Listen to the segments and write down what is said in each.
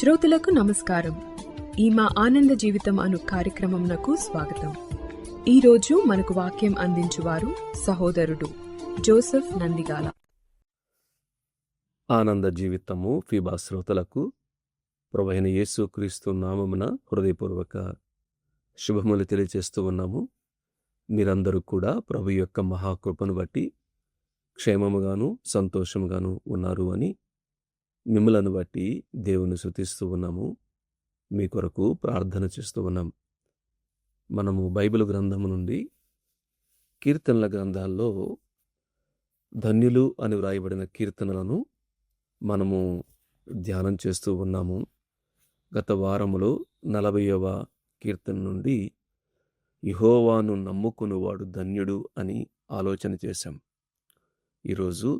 శ్రోతలకు నమస్కారం. ఈ మా ఆనంద జీవితం అను కార్యక్రమంనకు స్వాగతం. ఈరోజు మనకు వాక్యం అందించువారు సహోదరుడు జోసెఫ్ నందిగాల. ఆనంద జీవితము ఫీబా శ్రోతలకు ప్రభువైన యేసుక్రీస్తు నామమున హృదయపూర్వక శుభములు తెలియజేస్తూ ఉన్నాము. మీరందరూ కూడా ప్రభు యొక్క మహాకృపను బట్టి క్షేమముగాను సంతోషముగాను ఉన్నారు అని మిమ్మలను బట్టి దేవుని స్తుతిస్తూ ఉన్నాము. మీ కొరకు ప్రార్థన చేస్తూ ఉన్నాం. మనము బైబిల్ గ్రంథము నుండి కీర్తనల గ్రంథాల్లో ధన్యులు అని వ్రాయబడిన కీర్తనలను మనము ధ్యానం చేస్తూ ఉన్నాము. గత వారములో 40వ కీర్తన నుండి యెహోవాను నమ్ముకునివాడు ధన్యుడు అని ఆలోచన చేశాం. ఈరోజు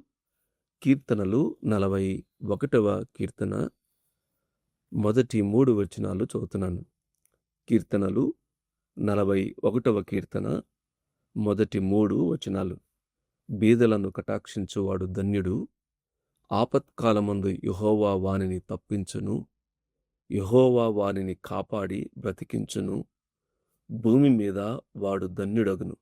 కీర్తనలు 41వ కీర్తన మొదటి 3 వచనాలు చదువుతున్నాను. కీర్తనలు 41వ కీర్తన మొదటి 3 వచనాలు. బీదలను కటాక్షించువాడు ధన్యుడు, ఆపత్కాలమందు యెహోవా వానిని తప్పించును, యెహోవా వానిని కాపాడి బ్రతికించును, భూమి మీద వాడు ధన్యుడగును.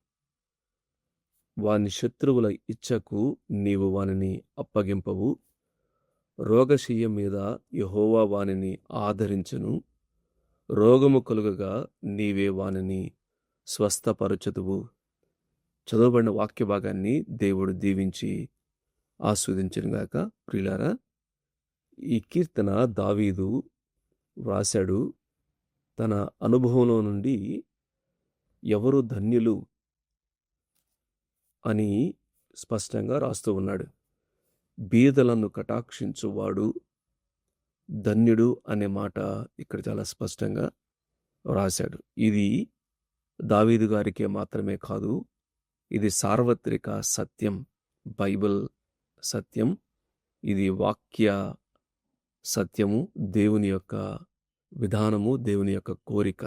వాని శత్రువుల ఇచ్చకు నీవు వానిని అప్పగింపవు, రోగశయ్య మీద యెహోవా వానిని ఆదరించును, రోగము కలుగగా నీవే వానిని స్వస్థపరచుదువు. చదవబడిన వాక్య భాగాన్ని దేవుడు దీవించి ఆస్వాదించునుగాక. ప్రియులారా, ఈ కీర్తన దావీదు వ్రాశాడు. తన అనుభవంలో నుండి ఎవరు ధన్యులు అని స్పష్టంగా రాస్తూ ఉన్నాడు. బీదలను కటాక్షించువాడు ధన్యుడు అనే మాట ఇక్కడ చాలా స్పష్టంగా రాశాడు. ఇది దావీదు గారికే మాత్రమే కాదు, ఇది సార్వత్రిక సత్యం, బైబిల్ సత్యం, ఇది వాక్య సత్యము, దేవుని యొక్క విధానము, దేవుని యొక్క కోరిక.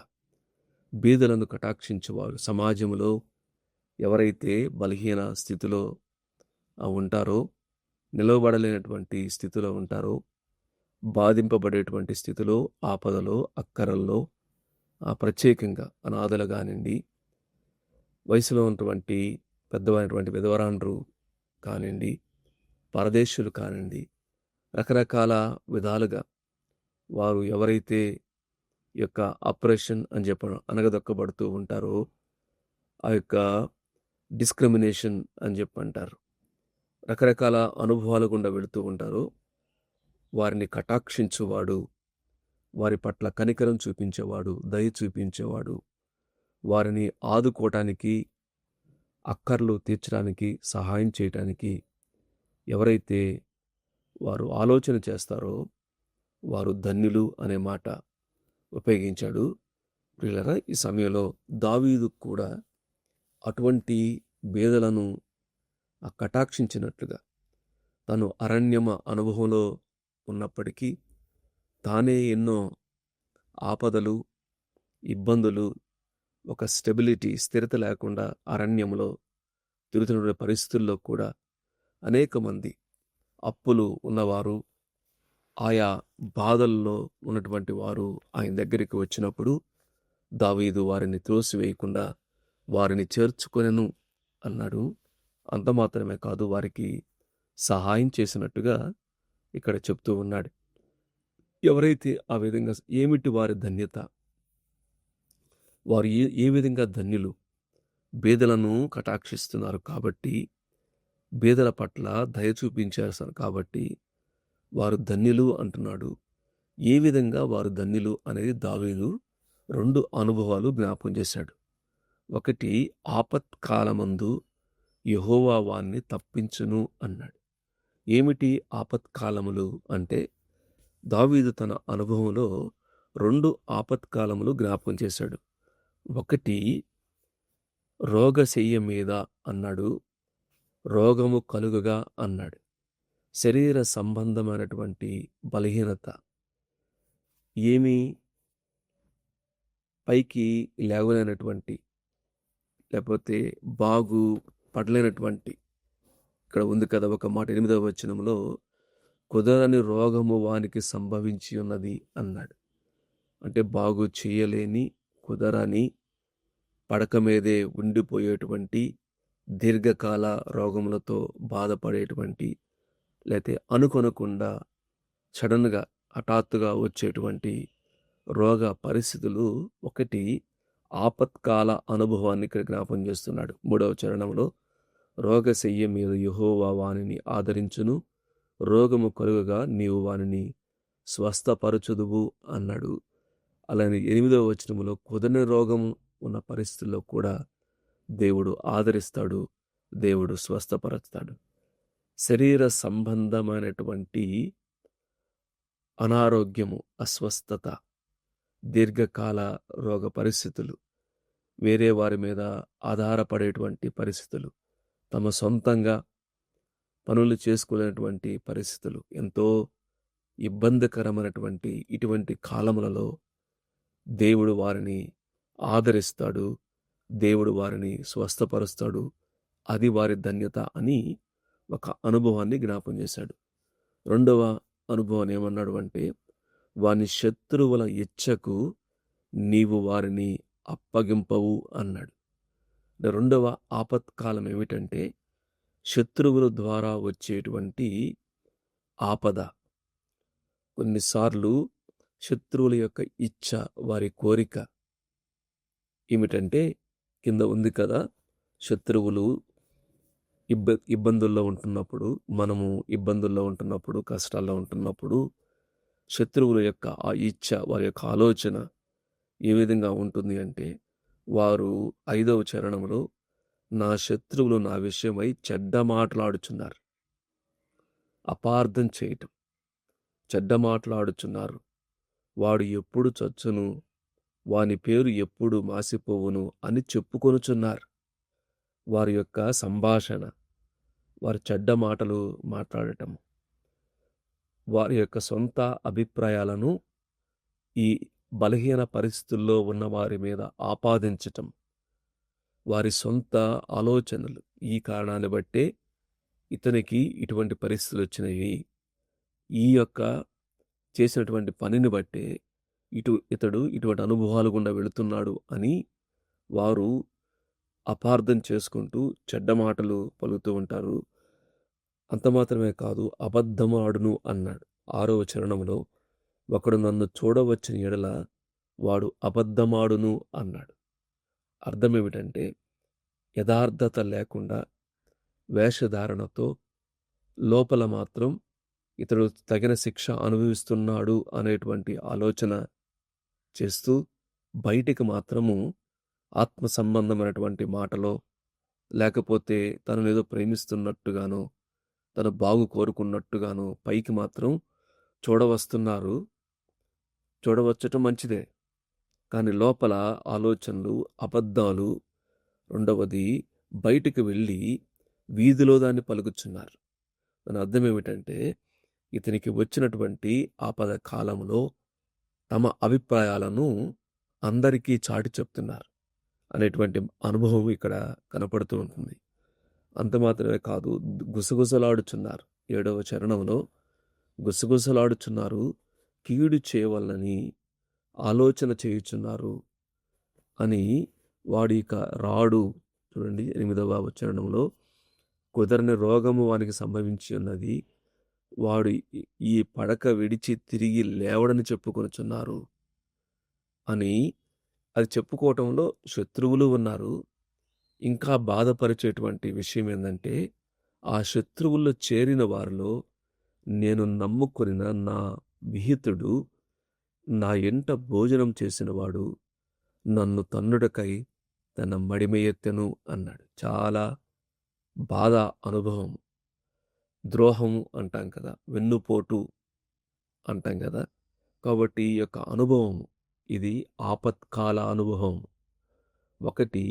బీదలను కటాక్షించేవారు సమాజంలో ఎవరైతే బలహీన స్థితిలో ఉంటారో, నిలవబడలేనటువంటి స్థితిలో ఉంటారో, బాధింపబడేటువంటి స్థితిలో, ఆపదలో, అక్కరల్లో, ప్రత్యేకంగా అనాథలు కానివ్వండి, వయసులో ఉన్నటువంటి పెద్దవైనటువంటి విధవరాండ్రు కానివ్వండి, పరదేశులు కానివ్వండి, రకరకాల విధాలుగా వారు ఎవరైతే ఈ యొక్క ఆపరేషన్ అని అనగదొక్కబడుతూ ఉంటారో, ఆ యొక్క డిస్క్రిమినేషన్ అని అంటారు, రకరకాల అనుభవాలు గుండా వెళుతూ ఉంటారు, వారిని కటాక్షించువాడు, వారి పట్ల కనికరం చూపించేవాడు, దయ చూపించేవాడు, వారిని ఆదుకోవటానికి, అక్కర్లు తీర్చడానికి, సహాయం చేయటానికి ఎవరైతే వారు ఆలోచన చేస్తారో వారు ధన్యులు అనే మాట ఉపయోగించాడు. ప్రియులారా, ఈ సమయంలో దావీదు కూడా అటువంటి బేదలను కటాక్షించినట్లుగా తను అరణ్యమ అనుభవంలో ఉన్నప్పటికీ తానే ఎన్నో ఆపదలు, ఇబ్బందులు, ఒక స్టెబిలిటీ, స్థిరత లేకుండా అరణ్యంలో తిరుగుతున్న పరిస్థితుల్లో కూడా అనేక మంది అప్పులు ఉన్నవారు, ఆయా బాధల్లో ఉన్నటువంటి వారు ఆయన దగ్గరికి వచ్చినప్పుడు దావీదు వారిని త్రోసివేయకుండా వారిని చేర్చుకొనెను అన్నాడు. అంత మాత్రమే కాదు, వారికి సహాయం చేసినట్టుగా ఇక్కడ చెప్తూ ఉన్నాడు. ఎవరైతే ఆ విధంగా, ఏమిటి వారి ధన్యత, వారు ఏ విధంగా ధన్యులు? బేదలను కటాక్షిస్తున్నారు కాబట్టి, బేదల పట్ల దయ చూపించారు కాబట్టి వారు ధన్యులు అంటున్నాడు. ఏ విధంగా వారు ధన్యులు అనేది దావీదు 2 అనుభవాలు జ్ఞాపకం చేశాడు. ఒకటి, ఆపత్కాలమందు యెహోవా వాన్ని తప్పించును అన్నాడు. ఏమిటి ఆపత్కాలములు అంటే, దావీదు తన అనుభవంలో 2 ఆపత్కాలములు జ్ఞాపకం చేశాడు. ఒకటి, రోగశయ్య మీద అన్నాడు, రోగము కలుగగా అన్నాడు. శరీర సంబంధమైనటువంటి బలహీనత, ఏమీ పైకి లేవలేనటువంటి, లేకపోతే బాగు పడలేనటువంటి, ఇక్కడ ఉంది కదా ఒక మాట 8వ వచనంలో, కుదరని రోగము వానికి సంభవించి ఉన్నది అన్నాడు. అంటే బాగు చేయలేని, కుదరని, పడక మీదే ఉండిపోయేటువంటి, దీర్ఘకాల రోగములతో బాధపడేటువంటి, లేతే అనుకొనకుండా సడన్గా హఠాత్తుగా వచ్చేటువంటి రోగ పరిస్థితులు. ఒకటి ఆపత్కాల అనుభవాన్ని ఇక్కడ జ్ఞాపం చేస్తున్నాడు. 3వ చరణంలో రోగశయ్య మీద యెహోవా వానిని ఆదరించును, రోగము కలుగగా నీవు వానిని స్వస్థపరచుదువు అన్నాడు. అలానే 8వ వచనంలో కుదరని రోగం ఉన్న పరిస్థితుల్లో కూడా దేవుడు ఆదరిస్తాడు, దేవుడు స్వస్థపరుస్తాడు. శరీర సంబంధమైనటువంటి అనారోగ్యము, అస్వస్థత, దీర్ఘకాల రోగ పరిస్థితులు, వేరే వారి మీద ఆధారపడేటువంటి పరిస్థితులు, తమ సొంతంగా పనులు చేసుకునేటువంటి పరిస్థితులు, ఎంతో ఇబ్బందికరమైనటువంటి ఇటువంటి కాలములలో దేవుడు వారిని ఆదరిస్తాడు, దేవుడు వారిని స్వస్థపరుస్తాడు. అది వారి ధన్యత అని ఒక అనుభవాన్ని జ్ఞాపం చేశాడు. 2వ అనుభవం ఏమన్నాడు అంటే, వాని శత్రువుల ఇచ్చకు నీవు వారిని అప్పగింపవు అన్నాడు. 2వ ఆపత్కాలం ఏమిటంటే శత్రువుల ద్వారా వచ్చేటువంటి ఆపద. కొన్నిసార్లు శత్రువుల యొక్క ఇచ్చ, వారి కోరిక ఏమిటంటే, కింద ఉంది కదా, శత్రువులు ఇబ్బందుల్లో ఉంటున్నప్పుడు, మనము ఇబ్బందుల్లో ఉంటున్నప్పుడు, కష్టాల్లో ఉంటున్నప్పుడు శత్రువుల యొక్క ఆ ఇచ్చ, వారి యొక్క ఆలోచన ఏ విధంగా ఉంటుంది అంటే, వారు 5వ చరణంలో నా శత్రువులు నా విషయమై చెడ్డ మాట్లాడుచున్నారు. అపార్థం చేయటం, చెడ్డ మాట్లాడుచున్నారు. వాడు ఎప్పుడు చచ్చును, వాని పేరు ఎప్పుడు మాసిపోవును అని చెప్పుకొనుచున్నారు. వారి యొక్క సంభాషణ, వారి చెడ్డ మాటలు మాట్లాడటం, వారి యొక్క సొంత అభిప్రాయాలను ఈ బలహీన పరిస్థితుల్లో ఉన్న వారి మీద ఆపాదించటం, వారి సొంత ఆలోచనలు, ఈ కారణాన్ని బట్టే ఇతనికి ఇటువంటి పరిస్థితులు వచ్చినాయి, ఈ యొక్క చేసినటువంటి పనిని బట్టే ఇతడు ఇటువంటి అనుభవాలు గుండా వెళుతున్నాడు అని వారు అపార్థం చేసుకుంటూ చెడ్డ మాటలు పలుకుతూ ఉంటారు. అంత మాత్రమే కాదు, అబద్ధమాడును అన్నాడు. 6వ చరణంలో ఒకడు నన్ను చూడవచ్చిన ఎడల వాడు అబద్ధమాడును అన్నాడు. అర్థం ఏమిటంటే, యథార్థత లేకుండా వేషధారణతో లోపల మాత్రం ఇతడు తగిన శిక్ష అనుభవిస్తున్నాడు అనేటువంటి ఆలోచన చేస్తూ, బయటికి మాత్రము ఆత్మ సంబంధమైనటువంటి మాటలో, లేకపోతే తనను ఏదో ప్రేమిస్తున్నట్టుగానో, తను బాగు కోరుకున్నట్టుగానో పైకి మాత్రం చూడవస్తున్నారు. చూడవచ్చటం మంచిదే, కానీ లోపల ఆలోచనలు, అబద్ధాలు. 2వది, బయటికి వెళ్ళి వీధిలో దాన్ని పలుకుచున్నారు. దాని అర్థం ఏమిటంటే, ఇతనికి వచ్చినటువంటి ఆపద కాలంలో తమ అభిప్రాయాలను అందరికీ చాటి చెప్తున్నారు అనేటువంటి అనుభవం ఇక్కడ కనపడుతూ ఉంటుంది. అంత మాత్రమే కాదు, గుసగుసలాడుచున్నారు. 7వ చరణంలో గుసగుసలాడుచున్నారు, కీడు చేయవలనని ఆలోచన చేయుచున్నారు అని. వాడి ఇక రాడు. చూడండి 8వ చరణంలో, కుదరని రోగము వానికి సంభవించి ఉన్నది, వాడు ఈ పడక విడిచి తిరిగి లేవడని చెప్పుకొనుచున్నారు అని. అది చెప్పుకోవటంలో శత్రువులు ఉన్నారు. ఇంకా బాధపరిచేటువంటి విషయం ఏంటంటే, ఆ శత్రువుల్లో చేరిన వారిలో నేను నమ్ముకొనిన నా విహితుడు, నా ఎంట భోజనం చేసినవాడు నన్ను తన్నుడకై తన మడిమ ఎత్తెను అన్నాడు. చాలా బాధ అనుభవం. ద్రోహము అంటాం కదా, వెన్నుపోటు అంటాం కదా. కాబట్టి ఈ యొక్క అనుభవం, ఇది ఆపత్కాల అనుభవం. ఒకటి,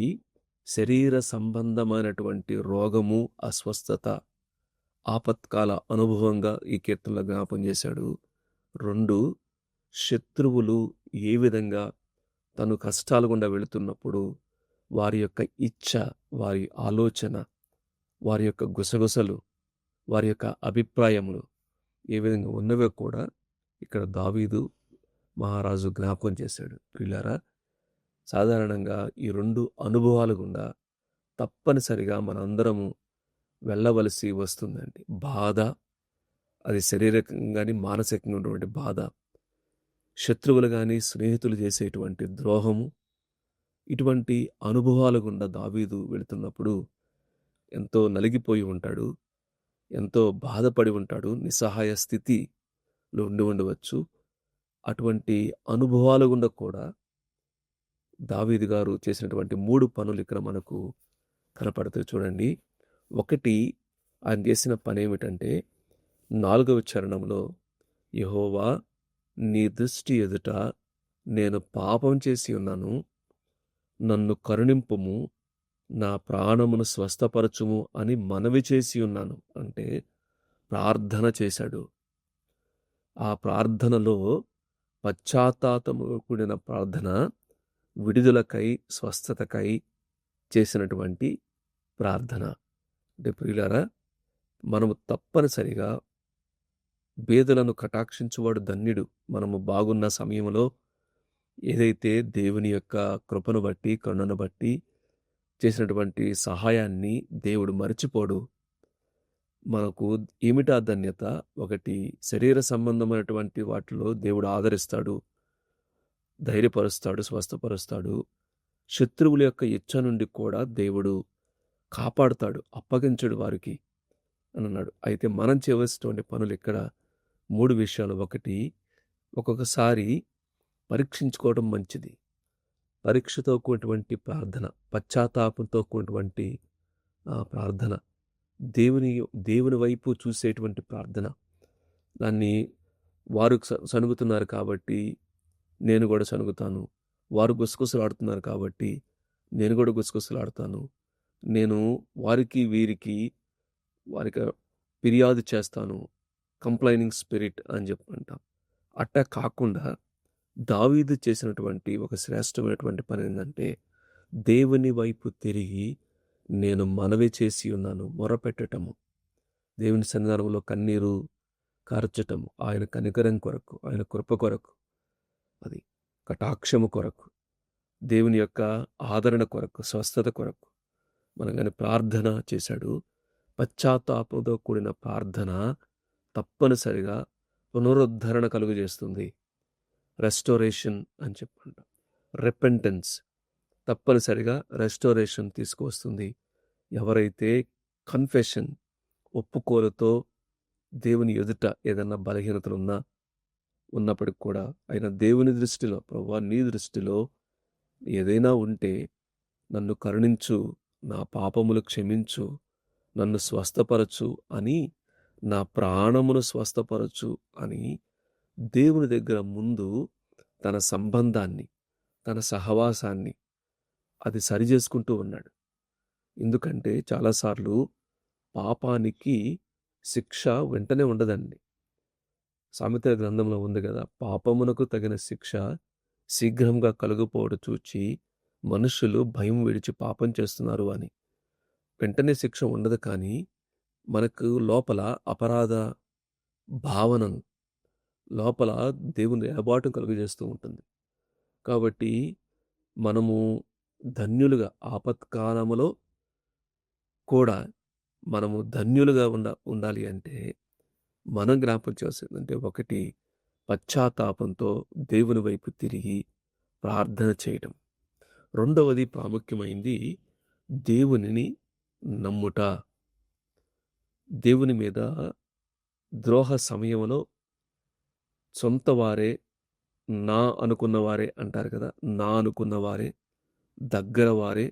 శరీర సంబంధమైనటువంటి రోగము, అస్వస్థత ఆపత్కాల అనుభవంగా ఈ కీర్తనలో జ్ఞాపం చేశాడు. 2, శత్రువులు ఏ విధంగా తను కష్టాలు గుండా వెళుతున్నప్పుడు వారి యొక్క ఇచ్చ, వారి ఆలోచన, వారి యొక్క గుసగుసలు, వారి యొక్క అభిప్రాయములు, ఏ విధంగా ఉన్నవో కూడా ఇక్కడ దావీదు మహారాజు జ్ఞాపకం చేశాడు. ప్రియులారా, సాధారణంగా ఈ 2 అనుభవాల గుండా తప్పనిసరిగా మనందరము వెళ్ళవలసి వస్తుందండి. బాధ, అది శారీరకంగా గాని, మానసికంగా ఉన్నటువంటి బాధ, శత్రువులు గాని, స్నేహితులు చేసేటువంటి ద్రోహము, ఇటువంటి అనుభవాల గుండా దావీదు వెళుతున్నప్పుడు ఎంతో నలిగిపోయి ఉంటాడు. ఎంతో బాధపడి ఉంటాడు. నిస్సహాయ స్థితిలో ఉండవచ్చు. అటువంటి అనుభవాల గుండా కూడా దావీదు గారు చేసినటువంటి 3 పనులు ఇక్కడ మనకు కనపడతాయి చూడండి. ఒకటి, ఆయన చేసిన పనేమిటంటే 4వ చరణంలో, యెహోవా నీ దృష్టి ఎదుట నేను పాపం చేసి ఉన్నాను, నన్ను కరుణింపుము, నా ప్రాణమును స్వస్థపరచుము అని మనవి చేసి ఉన్నాను. అంటే ప్రార్థన చేశాడు. ఆ ప్రార్థనలో పశ్చాత్తాపము కూడిన ప్రార్థన, విడుదలకై, స్వస్థతకై చేసినటువంటి ప్రార్థన. అంటే ప్రియులారా, మనము తప్పనిసరిగా బేదలను కటాక్షించువాడు ధన్యుడు. మనము బాగున్న సమయంలో ఏదైతే దేవుని యొక్క కృపను బట్టి, కరుణను బట్టి చేసినటువంటి సహాయాన్ని దేవుడు మరచిపోడు. మనకు ఏమిటా ధన్యత? ఒకటి, శరీర సంబంధమైనటువంటి వాటిలో దేవుడు ఆదరిస్తాడు, ధైర్యపరుస్తాడు, స్వస్థపరుస్తాడు. శత్రువుల యొక్క ఇచ్చ నుండి కూడా దేవుడు కాపాడుతాడు, అప్పగించడు వారికి అని అన్నాడు. అయితే మనం చేయవలసినటువంటి పనులు ఇక్కడ 3 విషయాలు. ఒకటి, ఒక్కొక్కసారి పరీక్షించుకోవడం మంచిది. పరీక్షతో కూడినటువంటి ప్రార్థన, పశ్చాత్తాపంతో కూడినటువంటి ప్రార్థన, దేవుని వైపు చూసేటువంటి ప్రార్థన. దాన్ని వారు సణుగుతున్నారు కాబట్టి నేను కూడా సణుగుతాను, వారు గుసగుసలాడుతున్నారు కాబట్టి నేను కూడా గుసగుసలాడతాను, నేను వారికి ఫిర్యాదు చేస్తాను, కంప్లైనింగ్ స్పిరిట్ అని చెప్పంటాం. అట్టా కాకుండా దావీదు చేసినటువంటి ఒక శ్రేష్టమైనటువంటి పని ఏంటంటే, దేవుని వైపు తిరిగి నేను మనవి చేసి ఉన్నాను, మొరపెట్టటము, దేవుని సన్నిధానంలో కన్నీరు కార్చటము, ఆయన కనికరం కొరకు, ఆయన కృప కొరకు, అది కటాక్షము కొరకు, దేవుని యొక్క ఆదరణ కొరకు, స్వస్థత కొరకు మనం కానీ ప్రార్థన చేశాడు. పశ్చాత్తాపంతో కూడిన ప్రార్థన తప్పనిసరిగా పునరుద్ధరణ కలుగజేస్తుంది. రెస్టోరేషన్ అని చెప్పంటాం. రెపెంటెన్స్ తప్పనిసరిగా రెస్టోరేషన్ తీసుకువస్తుంది. ఎవరైతే కన్ఫెషన్, ఒప్పుకోలుతో దేవుని ఎదుట ఏదన్నా బలహీనతలు ఉన్నప్పటికి కూడా ఆయన దేవుని దృష్టిలో, ప్రభువా నీ దృష్టిలో ఏదైనా ఉంటే నన్ను కరుణించు, నా పాపములు క్షమించు, నన్ను స్వస్థపరచు అని, నా ప్రాణమును స్వస్థపరచు అని దేవుని దగ్గర ముందు తన సంబంధాన్ని, తన సహవాసాన్ని అది సరిచేసుకుంటూ ఉన్నాడు. ఎందుకంటే చాలాసార్లు పాపానికి శిక్ష వెంటనే ఉండదండి. సామెతల గ్రంథంలో ఉంది కదా, పాపమునకు తగిన శిక్ష శీఘ్రంగా కలుగుపోవడం చూచి మనుషులు భయం విడిచి పాపం చేస్తున్నారు అని. వెంటనే శిక్ష ఉండదు, కానీ మనకు లోపల అపరాధ భావనను, లోపల దేవుని ఎడబాటు కలుగజేస్తూ ఉంటుంది. కాబట్టి మనము ధన్యులుగా, ఆపత్కాలములో కూడా మనము ధన్యులుగా ఉండాలి అంటే మనం జ్ఞాపకం చేసేదంటే, ఒకటి, పశ్చాత్తాపంతో దేవుని వైపు తిరిగి ప్రార్థన చేయటం. రెండవది ప్రాముఖ్యమైంది, దేవునిని నమ్ముట. దేవుని మీద ద్రోహ సమయంలో సొంత వారే, నా అనుకున్న వారే అంటారు కదా, నా అనుకున్న వారే, దగ్గర వారే,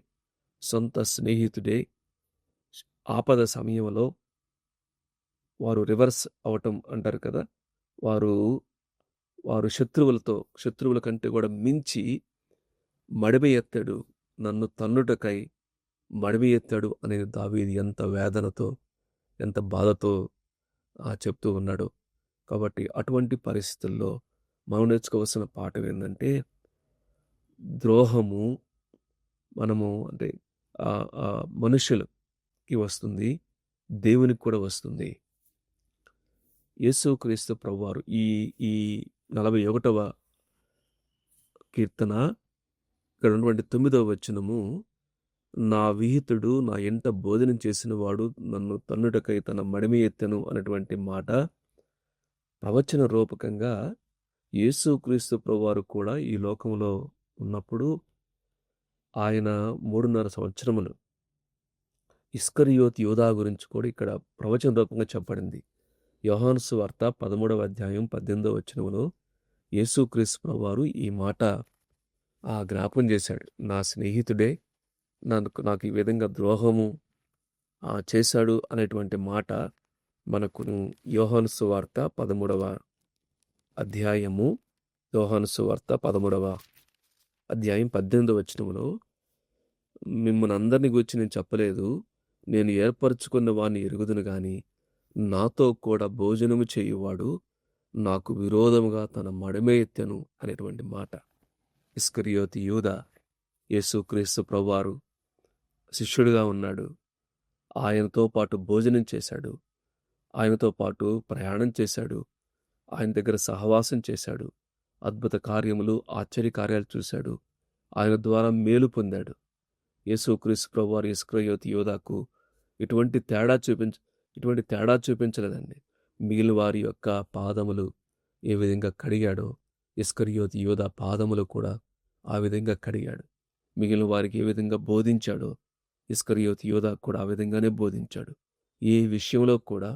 సొంత స్నేహితుడే ఆపద సమయంలో వారు రివర్స్ అవటం అంటారు కదా, వారు శత్రువుల కంటే కూడా మించి మడిమ ఎత్తాడు, నన్ను తన్నుటకై మడిమ ఎత్తాడు అనేది దావీదు ఎంత వేదనతో, ఎంత బాధతో చెప్తూ ఉన్నాడు. కాబట్టి అటువంటి పరిస్థితుల్లో మనం నేర్చుకోవాల్సిన పాఠం ఏంటంటే, ద్రోహము మనము అంటే మనుషులకి వస్తుంది, దేవునికి కూడా వస్తుంది. యేసుక్రీస్తు ప్రభువారు ఈ ఈ 41వ కీర్తన ఇక్కడ ఉన్నటువంటి 9వ వచనము, నా విహితుడు నా ఎంట భోజనం చేసిన వాడు నన్ను తన్నుటకై తన మడిమి ఎత్తెను అనేటువంటి మాట ప్రవచన రూపకంగా యేసుక్రీస్తు ప్రభువారు కూడా ఈ లోకంలో ఉన్నప్పుడు ఆయన 3.5 సంవత్సరములు ఇస్కరియోతు యూదా గురించి కూడా ఇక్కడ ప్రవచన రూపంగా చెప్పబడింది. యోహాను సువార్త 13వ అధ్యాయం 18వ వచనములో యేసుక్రీస్తు ప్రభువారు ఈ మాట జ్ఞాపం చేశాడు. నా స్నేహితుడే నాకు ఈ విధంగా ద్రోహము చేశాడు అనేటువంటి మాట మనకు యోహాను సువార్త 13వ అధ్యాయము, యోహాను సువార్త 13వ అధ్యాయం 18వ వచనములో, మిమ్మల్ని అందరిని గురించి నేను చెప్పలేదు, నేను ఏర్పరచుకున్న వాడిని ఎరుగుదును గాని నాతో కూడా భోజనము చేయువాడు నాకు విరోధముగా తన మడమే ఎత్తెను అనేటువంటి మాట. ఇస్కరియోతు యూదా యేసుక్రీస్తు ప్రభువారు శిష్యుడిగా ఉన్నాడు. ఆయనతో పాటు భోజనం చేశాడు, ఆయనతో పాటు ప్రయాణం చేశాడు, ఆయన దగ్గర సహవాసం చేశాడు, అద్భుత కార్యములు ఆశ్చర్య కార్యాలు చూశాడు, ఆయన ద్వారా మేలు పొందాడు. యేసుక్రీస్తు ప్రభువారు ఇస్కరియోతు యూదాకు ఇటువంటి తేడా చూపించలేదండి. మిగిలిన వారి యొక్క పాదములు ఏ విధంగా కడిగాడో ఇస్కరియోతు యూదా పాదములు కూడా ఆ విధంగా కడిగాడు. మిగిలిన వారికి ఏ విధంగా బోధించాడో ఇస్కరియోతు యూదా కూడా ఆ విధంగానే బోధించాడు. ఏ విషయంలో కూడా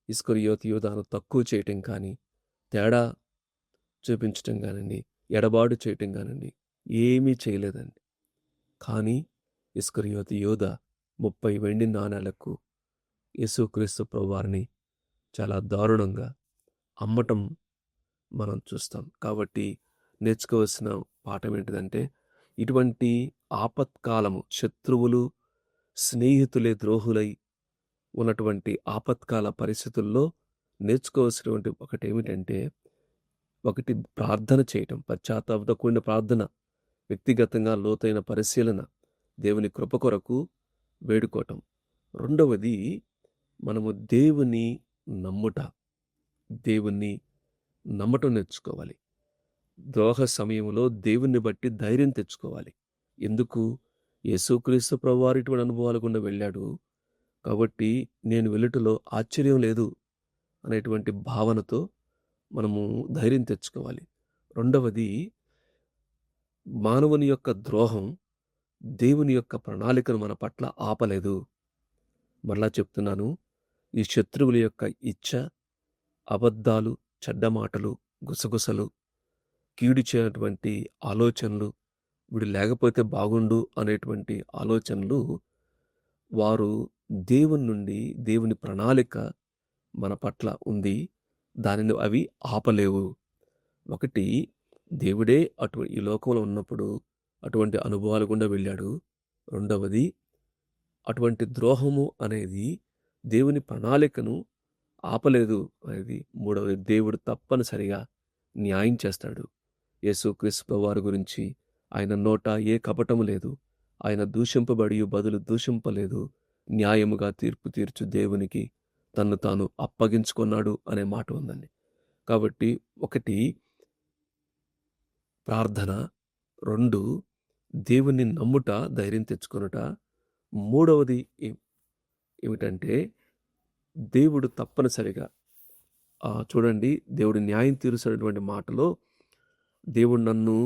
ఇస్కరియోతు యూదాను తక్కువ చేయటం కానీ, తేడా చూపించటం కానివ్వండి, ఎడబాటు చేయటం కానివ్వండి ఏమీ చేయలేదండి. కానీ ఇస్కరియోతు యూదా 30 వెండి నాణేలకు యేసుక్రీస్తు ప్రభువారిని చాలా దారుణంగా అమ్మటం మనం చూస్తాం. కాబట్టి నేర్చుకోవాల్సిన పాఠం ఏంటిదంటే, ఇటువంటి ఆపత్కాలము, శత్రువులు స్నేహితులే ద్రోహులై ఉన్నటువంటి ఆపత్కాల పరిస్థితుల్లో నేర్చుకోవాల్సినటువంటి ఒకటి ఏమిటంటే, ఒకటి ప్రార్థన చేయటం, పశ్చాత్తాపంతో కూడిన ప్రార్థన, వ్యక్తిగతంగా లోతైన పరిశీలన, దేవుని కృప కొరకు వేడుకోవటం. రెండవది మనము దేవుని నమ్మటం నేర్చుకోవాలి. ద్రోహ సమయంలో దేవుణ్ణి బట్టి ధైర్యం తెచ్చుకోవాలి. ఎందుకు? యేసుక్రీస్తు ప్రభువారు ఇటువంటి అనుభవాల గుండా వెళ్ళాడు కాబట్టి నేను వెళ్ళుటలో ఆశ్చర్యం లేదు అనేటువంటి భావనతో మనము ధైర్యం తెచ్చుకోవాలి. రెండవది, మానవుని యొక్క ద్రోహం దేవుని యొక్క ప్రణాళికను మన పట్ల ఆపలేదు. మరలా చెప్తున్నాను, ఈ శత్రువుల యొక్క ఇచ్చ, అబద్ధాలు, చెడ్డ మాటలు, గుసగుసలు, కీడు చేయనటువంటి ఆలోచనలు, వీడు లేకపోతే బాగుండు అనేటువంటి ఆలోచనలు, వారు దేవుని నుండి, దేవుని ప్రణాళిక మన పట్ల ఉంది, దానిని అవి ఆపలేవు. ఒకటి, దేవుడే ఈ లోకంలో ఉన్నప్పుడు అటువంటి అనుభవాలు గుండా వెళ్ళాడు. రెండవది, అటువంటి ద్రోహము అనేది దేవుని ప్రణాళికను ఆపలేదు అనేది. మూడవది, దేవుడు తప్పనిసరిగా న్యాయం చేస్తాడు. యేసుక్రీస్తు ప్రభువారి గురించి ఆయన నోట ఏ కపటము లేదు, ఆయన దూషింపబడి బదులు దూషింపలేదు, న్యాయముగా తీర్పు తీర్చు దేవునికి తన్ను తాను అప్పగించుకున్నాడు అనే మాట ఉందండి. కాబట్టి ఒకటి ప్రార్థన, రెండు దేవుని నమ్ముట, ధైర్యం తెచ్చుకొనుట, మూడవది ఏమిటంటే దేవుడు తప్పనిసరిగా చూడండి, దేవుడు న్యాయం తీరుస్తున్నటువంటి మాటలో దేవుడు నన్ను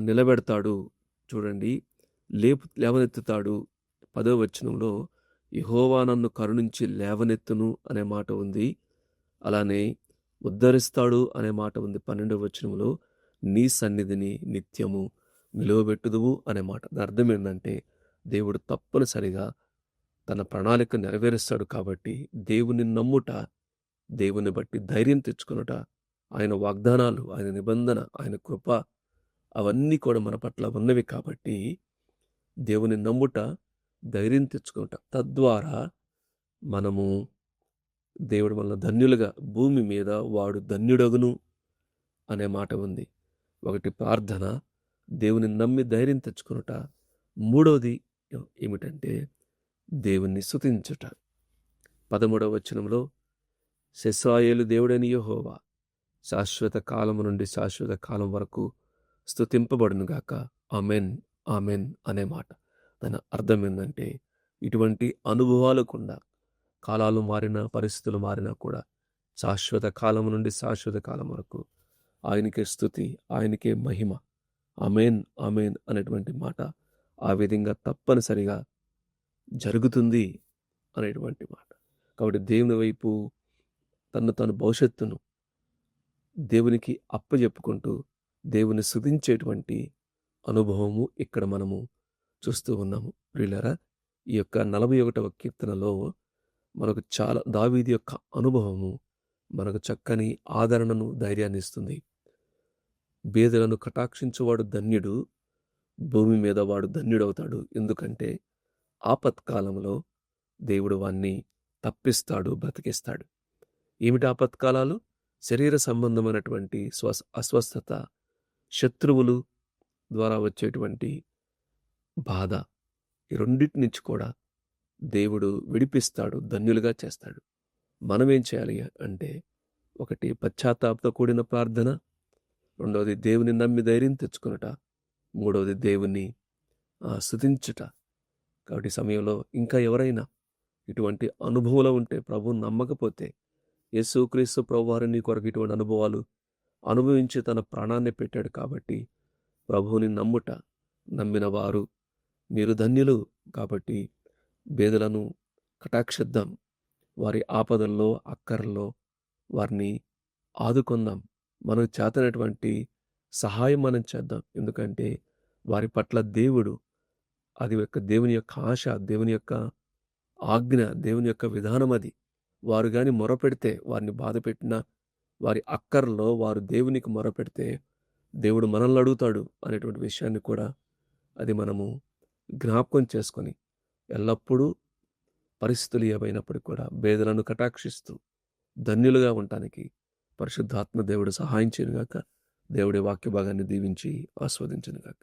నిలబెడతాడు, చూడండి, లేవనెత్తుతాడు. 10వ వచనంలో యెహోవా నన్ను కరుణించి లేవనెత్తును అనే మాట ఉంది. అలానే ఉద్ధరిస్తాడు అనే మాట ఉంది. 12వ వచనంలో నీ సన్నిధిని నిత్యము నిలువబెట్టుదువు అనే మాట. దాని అర్థం ఏంటంటే, దేవుడు తప్పనిసరిగా తన ప్రణాళిక నెరవేరుస్తాడు. కాబట్టి దేవుని నమ్ముట, దేవుని బట్టి ధైర్యం తెచ్చుకొనుట, ఆయన వాగ్దానాలు, ఆయన నిబంధన, ఆయన కృప అవన్నీ కూడా మన పట్ల ఉన్నవి. కాబట్టి దేవుని నమ్ముట, ధైర్యం తెచ్చుకొనుట, తద్వారా మనము దేవుడు వలన ధన్యులుగా, భూమి మీద వాడు ధన్యుడగును అనే మాట ఉంది. ఒకటి ప్రార్థన, దేవుని నమ్మి ధైర్యం తెచ్చుకొనుట. మూడవది ఏమిటంటే దేవుణ్ణి స్తుతించుట. 13వ వచనంలో ఇశ్రాయేలు దేవుడైన యెహోవా శాశ్వత కాలము నుండి శాశ్వత కాలం వరకు స్తుతింపబడునుగాక. ఆమెన్, ఆమెన్ అనే మాట. దాని అర్థం ఏంటంటే, ఇటువంటి అనుభవాలకుండా కాలాలు మారినా, పరిస్థితులు మారినా కూడా శాశ్వత కాలం నుండి శాశ్వత కాలం వరకు ఆయనకే స్తుతి, ఆయనకే మహిమ. ఆమెన్, ఆమెన్ అనేటువంటి మాట ఆ విధంగా తప్పనిసరిగా జరుగుతుంది అనేటువంటి మాట. కాబట్టి దేవుని వైపు తన భవిష్యత్తును దేవునికి అప్పజెప్పుకుంటూ దేవుని స్తుతించేటువంటి అనుభవము ఇక్కడ మనము చూస్తూ ఉన్నాము. ప్రియులారా, ఈ యొక్క 41వ కీర్తనలో మనకు చాలా దావీదు యొక్క అనుభవము మనకు చక్కని ఆదరణను, ధైర్యాన్ని ఇస్తుంది. బీదలను కటాక్షించువాడు ధన్యుడు, భూమి మీద వాడు ధన్యుడవుతాడు. ఎందుకంటే ఆపత్కాలంలో దేవుడు వాణ్ణి తప్పిస్తాడు, బ్రతికిస్తాడు. ఏమిటి ఆపత్కాలాలు? శరీర సంబంధమైనటువంటి అస్వస్థత, శత్రువులు ద్వారా వచ్చేటువంటి బాధ, ఈ రెండింటి నుంచి కూడా దేవుడు విడిపిస్తాడు, ధన్యులుగా చేస్తాడు. మనమేం చేయాలి అంటే, ఒకటి పశ్చాత్తాపంతో కూడిన ప్రార్థన, రెండవది దేవుని నమ్మి ధైర్యం తెచ్చుకునుట, మూడవది దేవుని స్తుతించుట. కాబట్టి ఈ సమయంలో ఇంకా ఎవరైనా ఇటువంటి అనుభవంలో ఉంటే, ప్రభువుని నమ్మకపోతే, యేసుక్రీస్తు ప్రభువారు నీ కొరకు ఇటువంటి అనుభవాలు అనుభవించి తన ప్రాణాన్ని పెట్టాడు కాబట్టి ప్రభువుని నమ్ముట, నమ్మిన వారు మీరు ధన్యులు. కాబట్టి బేదలను కటాక్షిద్దాం, వారి ఆపదల్లో, అక్కరల్లో వారిని ఆదుకుందాం. మనకు చేతనటువంటి సహాయం మనం చేద్దాం. ఎందుకంటే వారి పట్ల దేవుడు, అది దేవుని యొక్క ఆశ, దేవుని యొక్క ఆజ్ఞ, దేవుని యొక్క విధానం అది. వారు కానీ మొరపెడితే, వారిని బాధ పెట్టినా, వారి అక్కర్లో వారు దేవునికి మొరపెడితే దేవుడు మనల్ని అడుగుతాడు అనేటువంటి విషయాన్ని కూడా అది మనము జ్ఞాపకం చేసుకొని ఎల్లప్పుడూ పరిస్థితులు ఏమైనప్పటికీ కూడా బేదలను కటాక్షిస్తూ ధన్యులుగా ఉండటానికి పరిశుద్ధాత్మ దేవుడు సహాయం చేయనుగాక. దేవుడి వాక్య భాగాన్ని దీవించి ఆస్వాదించునుగాక.